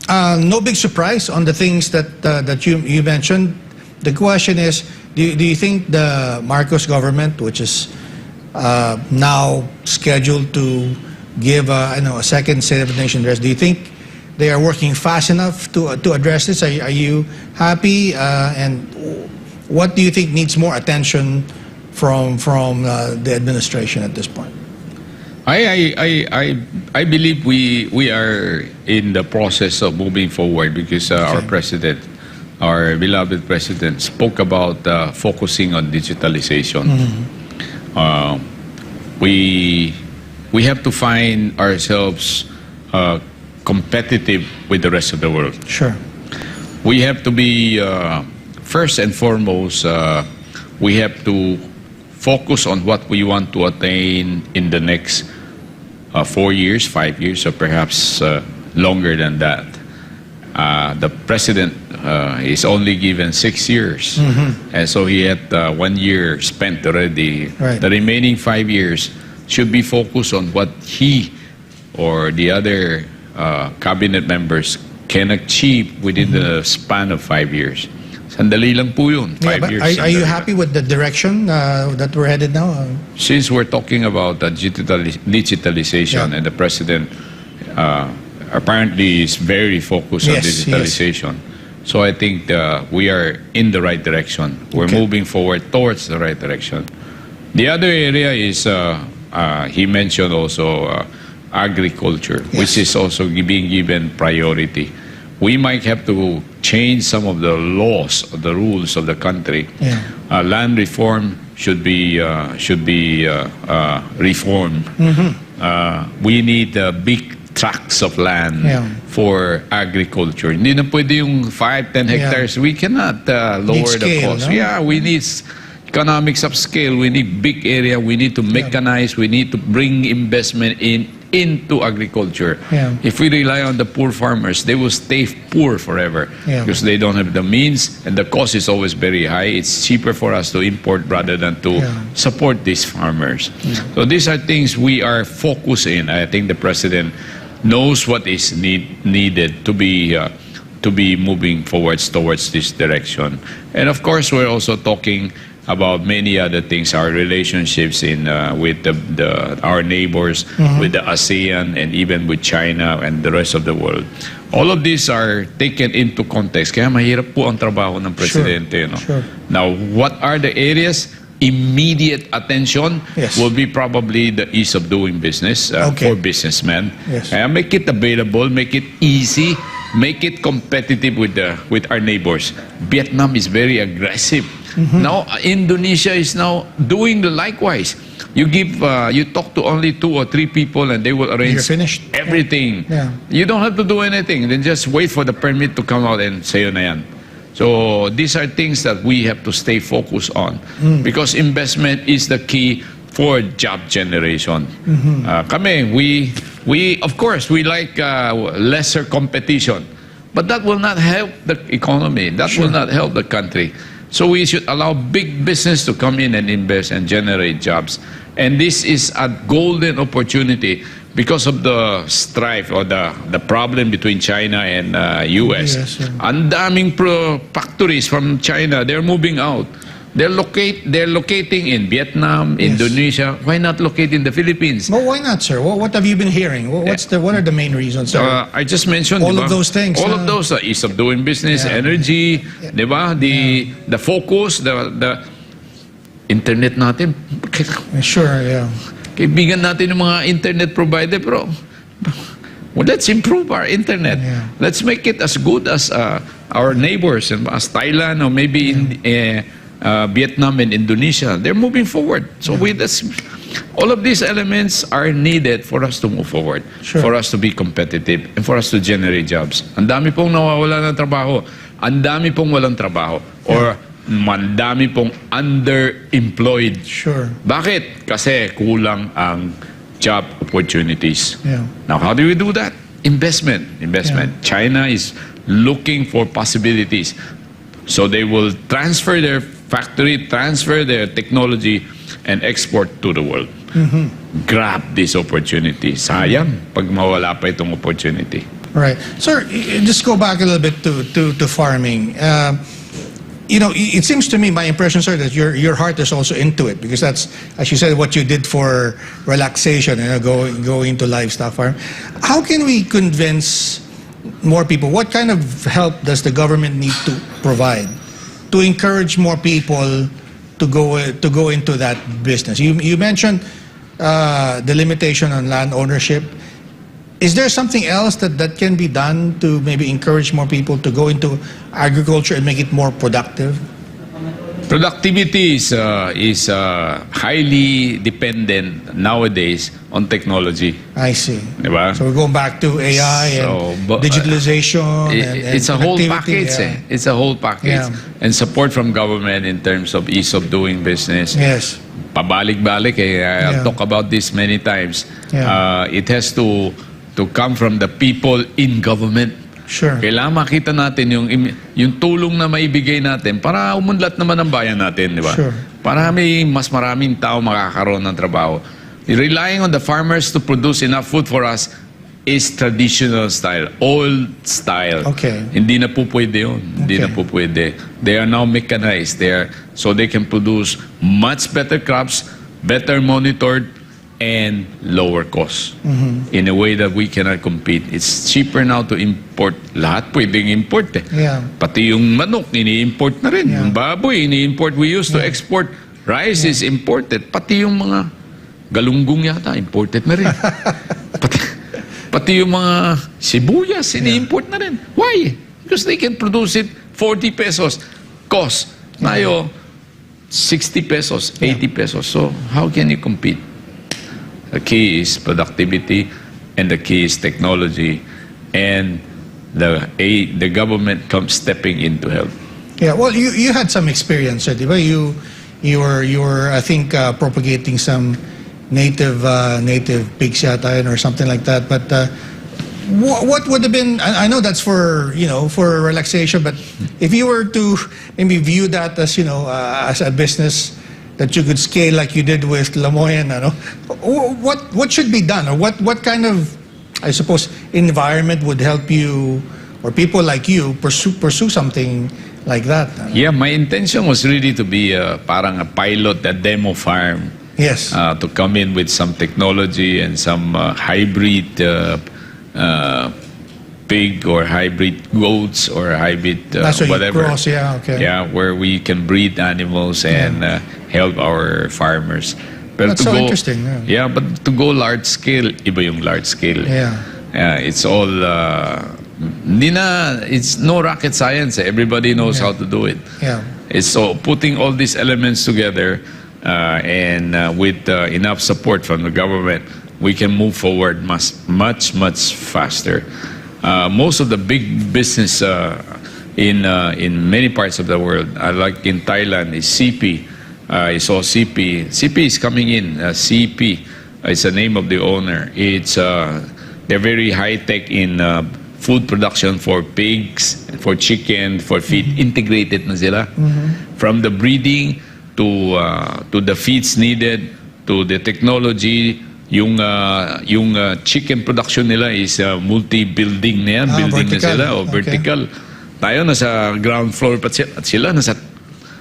No big surprise on the things that you mentioned. The question is, do you think the Marcos government, which is now scheduled to give a second State of the Nation address, do you think they are working fast enough to address this? Are you happy? And what do you think needs more attention from the administration at this point? I believe we are in the process of moving forward because our president, our beloved president, spoke about focusing on digitalization. We have to find ourselves competitive with the rest of the world. Sure. We have to be first and foremost. We have to focus on what we want to attain in the next 4 years, 5 years, or perhaps longer than that. The president is only given 6 years, and so he had 1 year spent already. Right. The remaining 5 years should be focused on what he or the other cabinet members can achieve within the span of 5 years. Sandali lang po yun. 5 years. Are you happy with the direction that we're headed now? Since we're talking about digitalization, and the president apparently is very focused on digitalization, so I think we are in the right direction. We're moving forward towards the right direction. The other area is, he mentioned also agriculture, which is also being given priority. We might have to change some of the laws, the rules of the country. Land reform should be reformed. We need big tracts of land for agriculture. Hindi na pwede yung 5-10 hectares. We cannot lower the cost. No? We need economics of scale. We need big area. We need to mechanize. We need to bring investment into agriculture. If we rely on the poor farmers, they will stay poor forever because they don't have the means, and the cost is always very high. It's cheaper for us to import rather than to support these farmers. So these are things we are focusing. I think the president knows what is needed to be moving forwards towards this direction. And of course, we're also talking about many other things, our relationships with our neighbors, with the ASEAN, and even with China and the rest of the world. All of these are taken into context. Kaya mahirap po ang trabaho ng presidente. Now, what are the areas? Immediate attention will be probably the ease of doing business for businessmen. Make it available, make it easy, make it competitive with our neighbors. Vietnam is very aggressive. Now Indonesia is now doing the likewise. You talk to only 2 or 3 people and they will arrange everything. You don't have to do anything. Then just wait for the permit to come out and sayo na yan. So these are things that we have to stay focused on because investment is the key for job generation. Kami, we of course we like lesser competition, but that will not help the economy. That will not help the country. So we should allow big business to come in and invest and generate jobs. And this is a golden opportunity because of the strife or the problem between China and US. Ang daming factories from China, they're moving out. They're locating in Vietnam, Indonesia. Why not locate in the Philippines? Well, why not, sir? What have you been hearing? What are the main reasons, sir? I just mentioned all of those things. All of those, ease of doing business, energy, diba? The focus, the internet natin. Kaibigan natin yung mga internet provider, pero let's improve our internet. Let's make it as good as our neighbors, as Thailand or maybe in Vietnam and Indonesia. They're moving forward. So all of these elements are needed for us to move forward, for us to be competitive, and for us to generate jobs. Ang dami pong nawawala ng trabaho. Ang dami pong walang trabaho. Or mandami pong underemployed. Bakit? Kasi kulang ang job opportunities. Now, how do we do that? Investment. China is looking for possibilities. So they will transfer their factory, transfer their technology, and export to the world. Grab this opportunity. Sayang pag mawala pa itong opportunity. Right. Sir, just go back a little bit to farming. You know, it seems to me, my impression, sir, that your heart is also into it, because that's, as you said, what you did for relaxation, you know, going to livestock farm. How can we convince more people? What kind of help does the government need to provide to encourage more people to go into that business? You mentioned the limitation on land ownership. Is there something else that can be done to maybe encourage more people to go into agriculture and make it more productive? Productivity is highly dependent nowadays on technology. I see. Diba? So we're going back to AI and digitalization. It's a whole package. Yeah. It's a whole package. Yeah. And support from government in terms of ease of doing business. Yes. Pabalik-balik I'll talk about this many times. Yeah. It has to come from the people in government. Sure. Kailangan makita natin yung tulong na maibigay natin para umunlad naman ang bayan natin, di ba? Sure. Para mas maraming tao makakaroon ng trabaho. Relying on the farmers to produce enough food for us is traditional style, old style. Okay. Hindi na po pwede yun. Hindi na po pwede. They are now mechanized. So they can produce much better crops, better monitored, and lower cost in a way that we cannot compete. It's cheaper now to import. Lahat pwedeng import Yeah. Pati yung manok, ini-import na rin. Yung baboy, ini-import. We used to export. Rice is imported. Pati yung mga galunggong yata, imported na rin. pati yung mga sibuyas, ini-import na rin. Why? Because they can produce it 40 pesos cost. Tayo, 60 pesos, 80 pesos. So, how can you compete? The key is productivity, and the key is technology, and the government comes stepping in to help. Yeah, well, you had some experience, di ba? You were I think propagating some native pigs yata or something like that. But what would have been? I know that's for for relaxation, but if you were to maybe view that as as a business that you could scale like you did with Lamoyan, what should be done, or what kind of, I suppose, environment would help you or people like you pursue something like that? Yeah, my intention was really to be parang a pilot, a demo farm. Yes. To come in with some technology and some hybrid pig or hybrid goats or hybrid whatever. Cross, yeah, okay. Yeah, where we can breed animals and help our farmers. Pero That's so interesting. Yeah, but to go large scale, iba yung large scale. Yeah. It's all, it's no rocket science. Everybody knows how to do it. Yeah. It's so putting all these elements together and with enough support from the government, we can move forward much faster. Most of the big business in many parts of the world, like in Thailand, is CP. I saw CP. CP is coming in. CP is the name of the owner. It's they're very high tech in food production for pigs, for chicken, for feed. Integrated na sila. From the breeding to the feeds needed to the technology. Yung chicken production nila is multi-building na yan. Building vertical. na sila. Vertical. Tayo nasa ground floor at sila nasa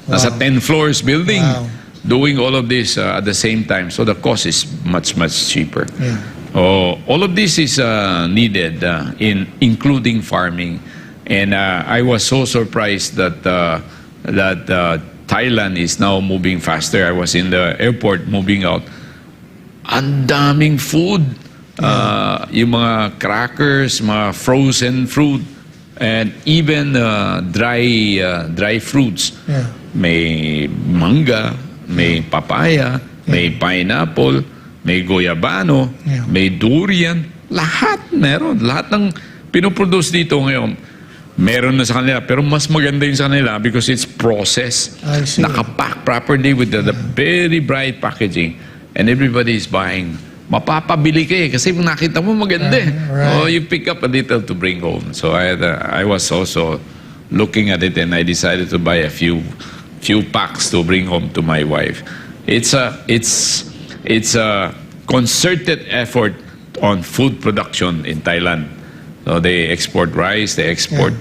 10 floors building. Wow. Doing all of this at the same time. So the cost is much cheaper. Yeah. All of this is needed in including farming. And I was so surprised that Thailand is now moving faster. I was in the airport moving out. Ang daming food. Yung mga crackers, mga frozen fruit, and even dry fruits. Yeah. May mangga, may papaya, may pineapple, may goyabano, may durian. Lahat meron. Lahat ng pinoproduce dito ngayon, meron na sa kanila. Pero mas maganda yun sa kanila because it's processed. I see. Nakapack properly with the very bright packaging. And everybody is buying. Mapapabili ka kasi kung nakita mo maganda Right. you pick up a little to bring home. So I was also looking at it, and I decided to buy a few packs to bring home to my wife. It's a concerted effort on food production in Thailand. So they export rice, they export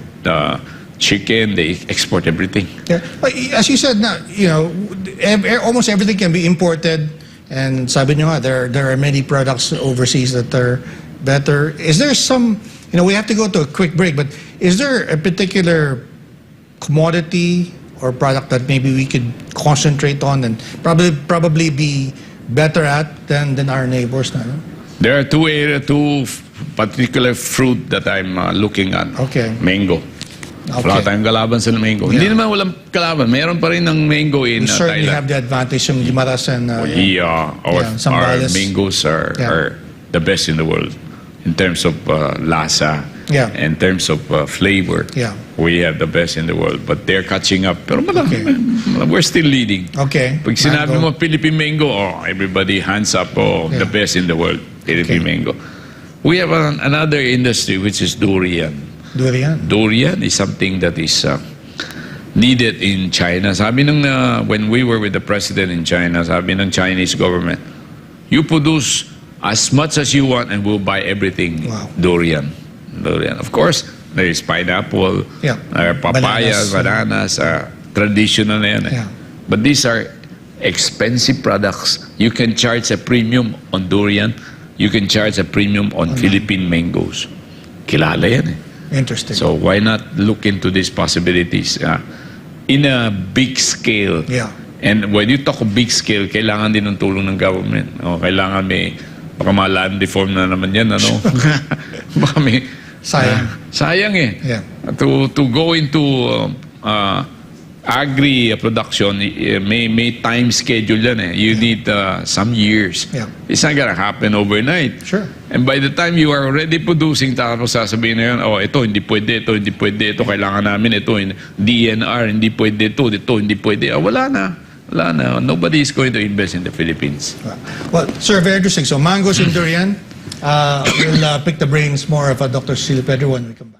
chicken, they export everything. Yeah. But as you said, now, almost everything can be imported. And sabi nyo nga, there are many products overseas that are better. Is there some, we have to go to a quick break, but is there a particular commodity or product that maybe we could concentrate on and probably be better at than our neighbors? No? There are two particular fruit that I'm looking at. Okay. Mango. Wala tayong kalaban sa mango. Hindi naman walang kalaban. Meron pa rin ng mango in We certainly Thailand. have the advantage of Guimaras and Our mangoes are the best in the world in terms of lasa, in terms of flavor. Yeah. We have the best in the world, but they're catching up. Pero we're still leading. Okay. Pag sinabi mo Philippine mango, everybody hands up, the best in the world, Philippine mango. We have another industry which is durian. Durian is something that is needed in China. Sabi ng when we were with the president in China, sabi ng Chinese government, you produce as much as you want and we'll buy everything. Wow. Durian. Of course, there is pineapple, there are papayas, bananas, traditional na yan. But these are expensive products. You can charge a premium on durian. You can charge a premium on Philippine mangoes. Kilala yan eh. Interesting. So why not look into these possibilities in a big scale? Yeah. And when you talk of big scale, kailangan din ng tulong ng government. Kailangan baka land reform na naman yan, ano? Baka sayang eh. Yeah. To go into agri production, may time schedule yan eh. You need some years. Yeah. It's not gonna happen overnight. Sure. And by the time you are already producing, tapos sasabihin na yun, ito hindi pwede, ito kailangan namin, ito DNR, hindi pwede, ito hindi pwede. Wala na. Nobody is going to invest in the Philippines. Well, sir, very interesting. So mangoes and durian. We'll pick the brains more of Dr. Cecilio Pedro when we come back.